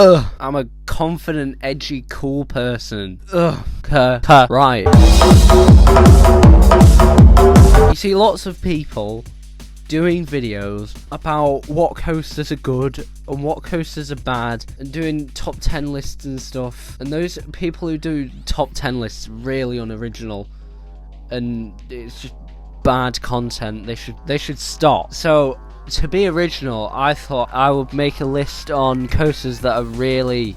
Ugh. I'm a confident, edgy, cool person. Ugh. Right. You see lots of people doing videos about what coasters are good and what coasters are bad, and doing top 10 lists and stuff, and those people who do top 10 lists are really unoriginal, and it's just bad content. They should stop. So to be original, I thought I would make a list on coasters that are really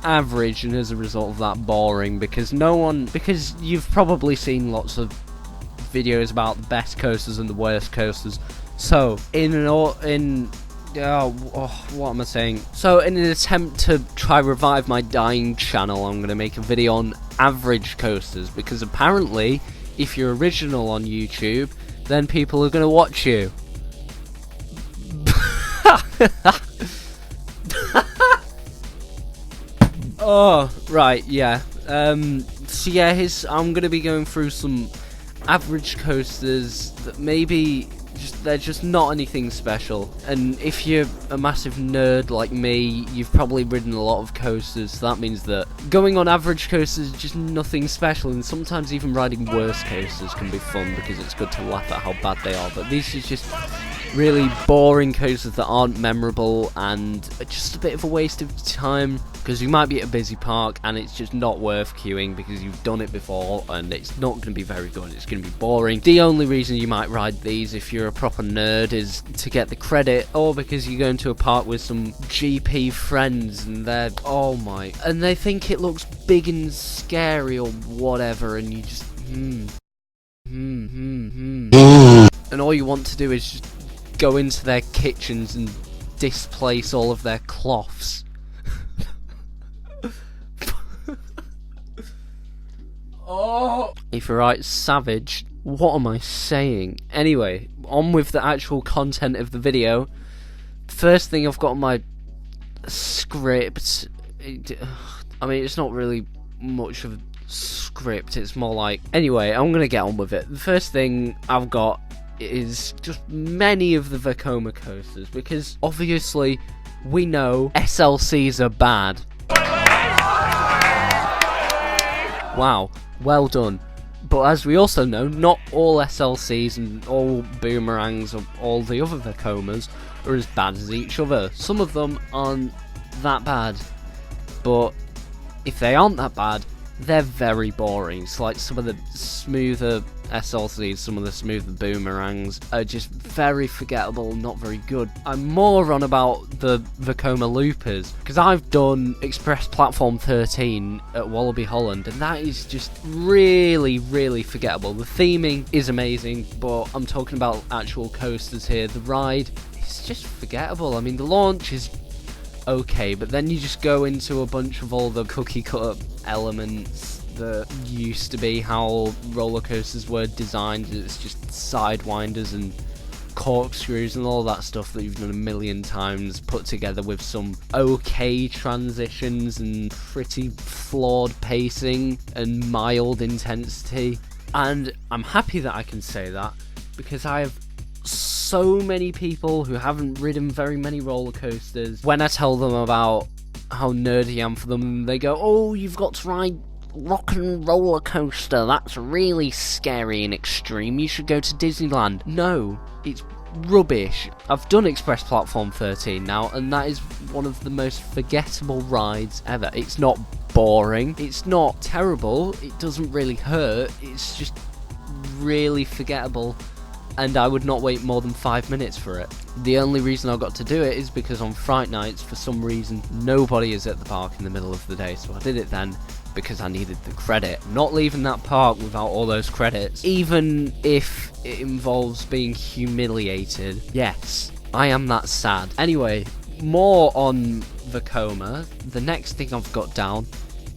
average, and as a result of that, boring, because you've probably seen lots of videos about the best coasters and the worst coasters. So what am I saying? So in an attempt to try revive my dying channel, I'm going to make a video on average coasters, because apparently if you're original on YouTube, then people are going to watch you. Oh, right, yeah. So yeah, I'm going to be going through some average coasters that maybe they're just not anything special. And if you're a massive nerd like me, you've probably ridden a lot of coasters, so that means that going on average coasters is just nothing special, and sometimes even riding worse coasters can be fun because it's good to laugh at how bad they are. But these are just really boring coasters that aren't memorable and just a bit of a waste of time, because you might be at a busy park and it's just not worth queuing because you've done it before and it's not going to be very good. It's going to be boring. The only reason you might ride these if you're a proper nerd is to get the credit, or because you go into a park with some GP friends and and they think it looks big and scary or whatever, and you just and all you want to do is just go into their kitchens and displace all of their cloths. Oh! If you're right, savage. What am I saying? Anyway, on with the actual content of the video. First thing I've got on my script. I mean, it's not really much of a script, it's more like... Anyway, I'm gonna get on with it. The first thing I've got is just many of the Vekoma coasters, because obviously we know SLCs are bad. Wow, well done. But as we also know, not all SLCs and all boomerangs or all the other Vekomas are as bad as each other. Some of them aren't that bad, but if they aren't that bad, they're very boring. It's like some of the smoother SLCs, some of the smoother boomerangs are just very forgettable, not very good. I'm more on about the Vekoma loopers, because I've done Express Platform 13 at Wallaby Holland, and that is just really, really forgettable. The theming is amazing, but I'm talking about actual coasters here. The ride is just forgettable. I mean, the launch is okay, but then you just go into a bunch of all the cookie cutter elements that used to be how roller coasters were designed. It's just sidewinders and corkscrews and all that stuff that you've done a million times, put together with some okay transitions and pretty flawed pacing and mild intensity. And I'm happy that I can say that, because I have so many people who haven't ridden very many roller coasters. When I tell them about how nerdy I am for them, they go, "Oh, you've got to ride rock and roller coaster, that's really scary and extreme, you should go to Disneyland." No, it's rubbish. I've done Express Platform 13 now, and that is one of the most forgettable rides ever. It's not boring, it's not terrible, it doesn't really hurt, it's just really forgettable, and I would not wait more than 5 minutes for it. The only reason I got to do it is because on Fright Nights, for some reason, nobody is at the park in the middle of the day, so I did it then because I needed the credit. Not leaving that park without all those credits, even if it involves being humiliated. Yes, I am that sad. Anyway, more on Vekoma. The next thing I've got down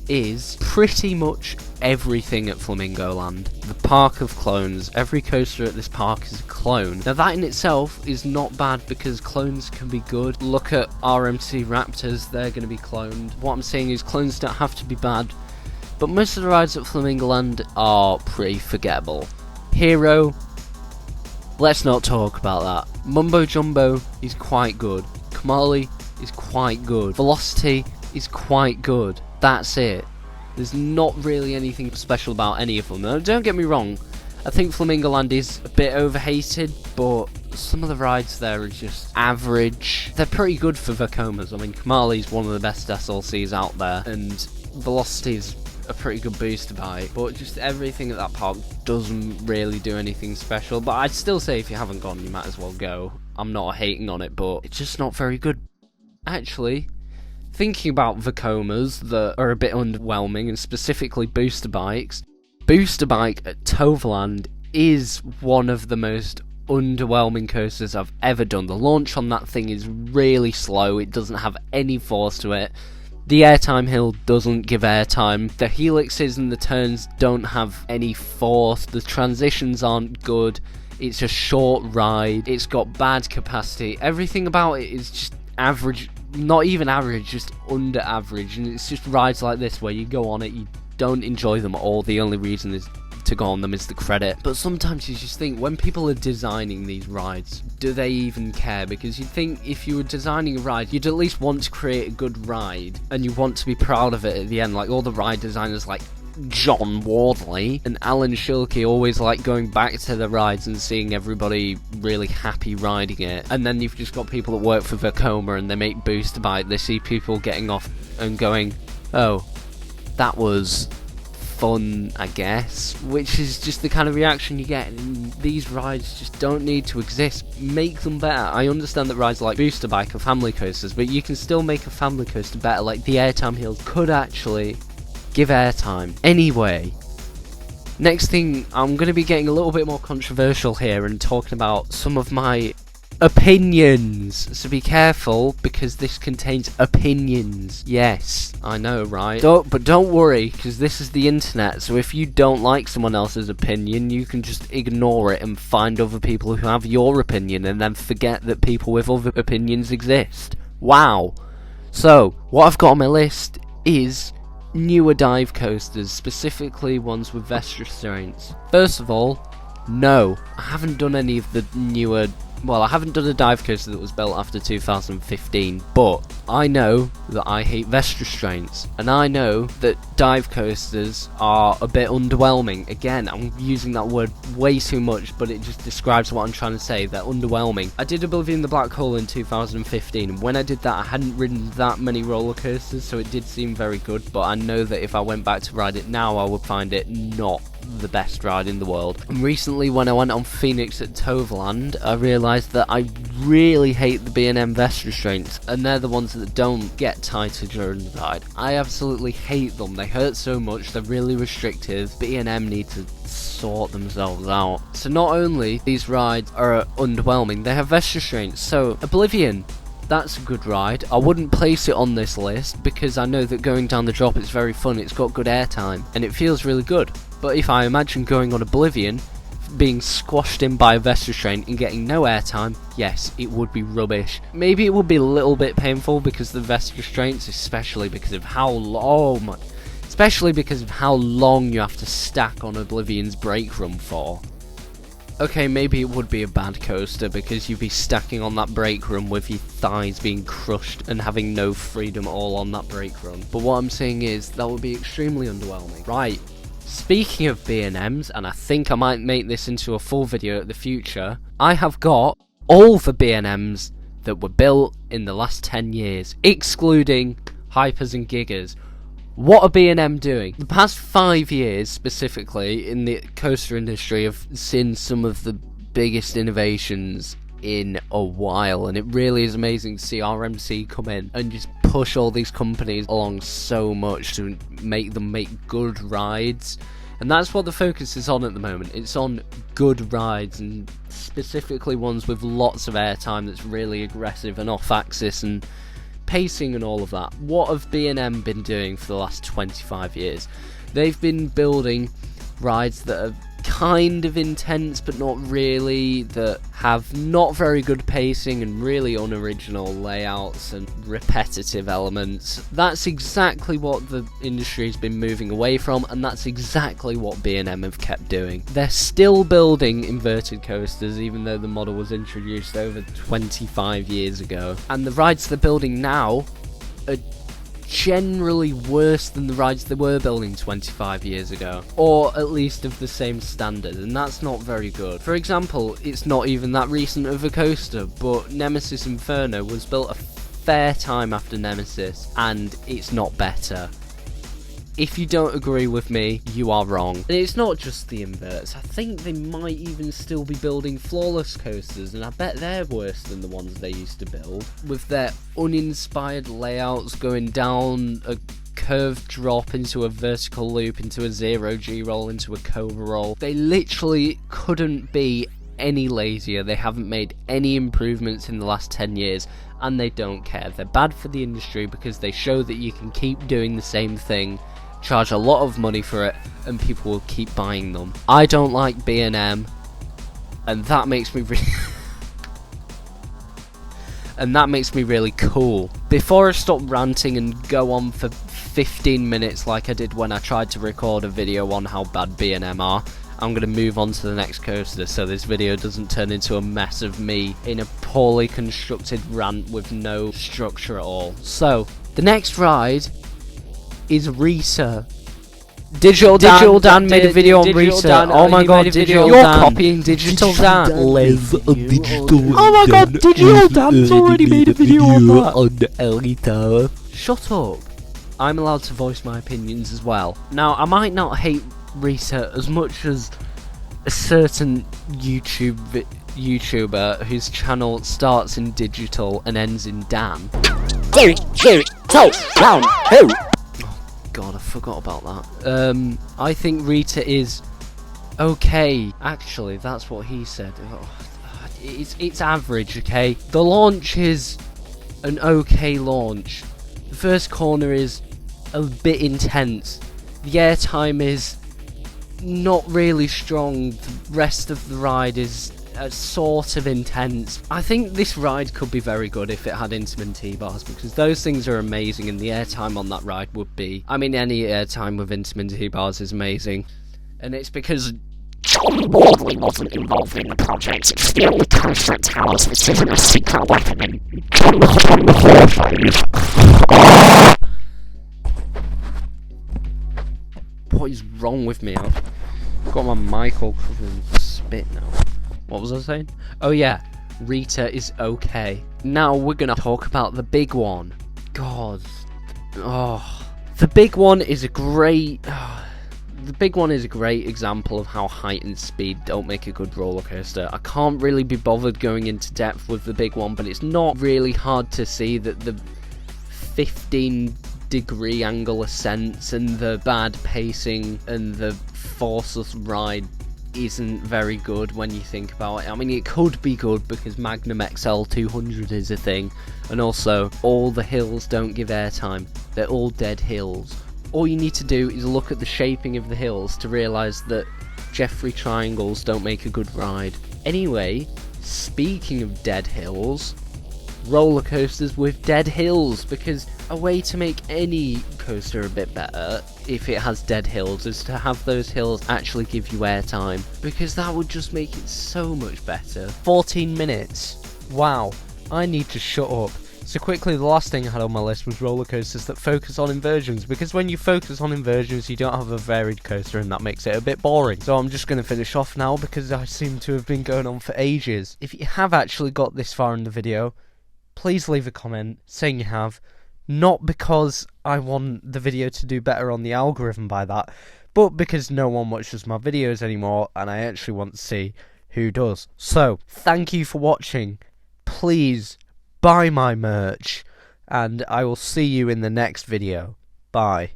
is pretty much everything at Flamingo Land. The Park of Clones. Every coaster at this park is a clone. Now that in itself is not bad, because clones can be good. Look at RMC Raptors, they're going to be cloned. What I'm saying is clones don't have to be bad, but most of the rides at Flamingo Land are pretty forgettable. Hero, let's not talk about that. Mumbo Jumbo is quite good. Kamali is quite good. Velocity is quite good. That's it. There's not really anything special about any of them. Now, don't get me wrong, I think Flamingo Land is a bit overhated, but some of the rides there are just average. They're pretty good for Vekomas. I mean, Kamali's one of the best SLCs out there, and Velocity's a pretty good booster bike, but just everything at that park doesn't really do anything special. But I'd still say if you haven't gone, you might as well go. I'm not hating on it, but it's just not very good. Actually, thinking about Vekomas that are a bit underwhelming, and specifically booster bikes, Booster Bike at Toverland is one of the most underwhelming coasters I've ever done. The launch on that thing is really slow, it doesn't have any force to it. The airtime hill doesn't give airtime. The helixes and the turns don't have any force. The transitions aren't good. It's a short ride. It's got bad capacity. Everything about it is just average. Not even average, just under average. And it's just rides like this where you go on it, you don't enjoy them at all. The only reason is to go on them is the credit. But sometimes you just think, when people are designing these rides, do they even care? Because you'd think if you were designing a ride, you'd at least want to create a good ride, and you want to be proud of it at the end. Like all the ride designers like John Wardley and Alan Shilkey always like going back to the rides and seeing everybody really happy riding it. And then you've just got people that work for Vekoma and they make booster bike, they see people getting off and going, oh, that was fun, I guess, which is just the kind of reaction you get. And these rides just don't need to exist. Make them better. I understand that rides like Booster Bike are family coasters, but you can still make a family coaster better. Like the airtime hills could actually give airtime. Anyway, next thing, I'm going to be getting a little bit more controversial here and talking about some of my opinions, so be careful because this contains opinions. Yes, I know, right? But don't worry, because this is the internet, so if you don't like someone else's opinion, you can just ignore it and find other people who have your opinion and then forget that people with other opinions exist. Wow. So, what I've got on my list is newer dive coasters, specifically ones with vest restraints. First of all, no, I haven't done any of the newer. Well, I haven't done a dive coaster that was built after 2015, but I know that I hate vest restraints, and I know that dive coasters are a bit underwhelming. Again, I'm using that word way too much, but it just describes what I'm trying to say. They're underwhelming. I did Oblivion the Black Hole in 2015, and when I did that, I hadn't ridden that many roller coasters, so it did seem very good, but I know that if I went back to ride it now, I would find it not the best ride in the world. And recently, when I went on Phoenix at Toverland, I realised that I really hate the B&M vest restraints, and they're the ones that don't get tighter during the ride. I absolutely hate them. They hurt so much, they're really restrictive. B&M need to sort themselves out. So not only these rides are underwhelming, they have vest restraints. So Oblivion, that's a good ride. I wouldn't place it on this list because I know that going down the drop is very fun, it's got good airtime, and it feels really good. But if I imagine going on Oblivion, being squashed in by a vest restraint and getting no airtime, yes, it would be rubbish. Maybe it would be a little bit painful because the vest restraints, especially because of how long you have to stack on Oblivion's brake run for. Okay, maybe it would be a bad coaster because you'd be stacking on that brake run with your thighs being crushed and having no freedom at all on that brake run. But what I'm saying is, that would be extremely underwhelming. Right, speaking of B&Ms, and I think I might make this into a full video in the future, I have got all the B&Ms that were built in the last 10 years, excluding Hypers and Gigas. What are B&M doing? The past 5 years, specifically, in the coaster industry, have seen some of the biggest innovations in a while, and it really is amazing to see RMC come in and just push all these companies along so much to make them make good rides. And that's what the focus is on at the moment. It's on good rides, and specifically ones with lots of airtime that's really aggressive and off-axis and pacing and all of that. What have B&M been doing for the last 25 years? They've been building rides that are kind of intense but not really, that have not very good pacing and really unoriginal layouts and repetitive elements. That's exactly what the industry's been moving away from, and that's exactly what B&M have kept doing. They're still building inverted coasters even though the model was introduced over 25 years ago, and the rides they're building now are generally worse than the rides they were building 25 years ago, or at least of the same standard, and that's not very good. For example, it's not even that recent of a coaster, but Nemesis Inferno was built a fair time after Nemesis, and it's not better. If you don't agree with me, you are wrong. And it's not just the inverts. I think they might even still be building flawless coasters, and I bet they're worse than the ones they used to build, with their uninspired layouts going down a curved drop into a vertical loop, into a 0G roll, into a Cobra roll. They literally couldn't be any lazier. They haven't made any improvements in the last 10 years, and they don't care. They're bad for the industry because they show that you can keep doing the same thing, charge a lot of money for it, and people will keep buying them. I don't like B&M, and that makes me really cool. Before I stop ranting and go on for 15 minutes like I did when I tried to record a video on how bad B&M are, I'm going to move on to the next coaster so this video doesn't turn into a mess of me in a poorly constructed rant with no structure at all. So, the next ride is Rita. Digital Dan made a video on Rita. Oh my god, Digital Dan. You're copying Digital Dan. Oh my god, Digital Dan's already made a video on that. Shut up. I'm allowed to voice my opinions as well. Now, I might not hate Rita as much as a certain YouTuber whose channel starts in digital and ends in Dan. God, I forgot about that. I think Rita is okay. Actually, that's what he said. It's average, okay? The launch is an okay launch. The first corner is a bit intense. The airtime is not really strong. The rest of the ride is sort of intense. I think this ride could be very good if it had intimate T-bars, because those things are amazing, and the airtime on that ride would be... I mean, any airtime with intimate T-bars is amazing. And it's because... Johnny Wardley wasn't involved in the project. It's the only concept house which isn't a secret weapon. What is wrong with me? I've got my mic all covered in spit now. What was I saying? Oh yeah, Rita is okay. Now we're gonna talk about the big one. God. Oh. The big one is a great... The big one is a great example of how height and speed don't make a good roller coaster. I can't really be bothered going into depth with the big one, but it's not really hard to see that the 15-degree angle ascents and the bad pacing and the forceless ride isn't very good when you think about it. I mean, it could be good because Magnum XL 200 is a thing, and also all the hills don't give airtime. They're all dead hills. All you need to do is look at the shaping of the hills to realise that Jeffrey triangles don't make a good ride. Anyway, speaking of dead hills, roller coasters with dead hills, because a way to make any coaster a bit better if it has dead hills is to have those hills actually give you airtime, because that would just make it so much better. 14 minutes. Wow, I need to shut up. So quickly, the last thing I had on my list was roller coasters that focus on inversions, because when you focus on inversions you don't have a varied coaster, and that makes it a bit boring. So I'm just going to finish off now because I seem to have been going on for ages. If you have actually got this far in the video, please leave a comment saying you have. Not because I want the video to do better on the algorithm by that, but because no one watches my videos anymore and I actually want to see who does. So, thank you for watching. Please buy my merch, and I will see you in the next video. Bye.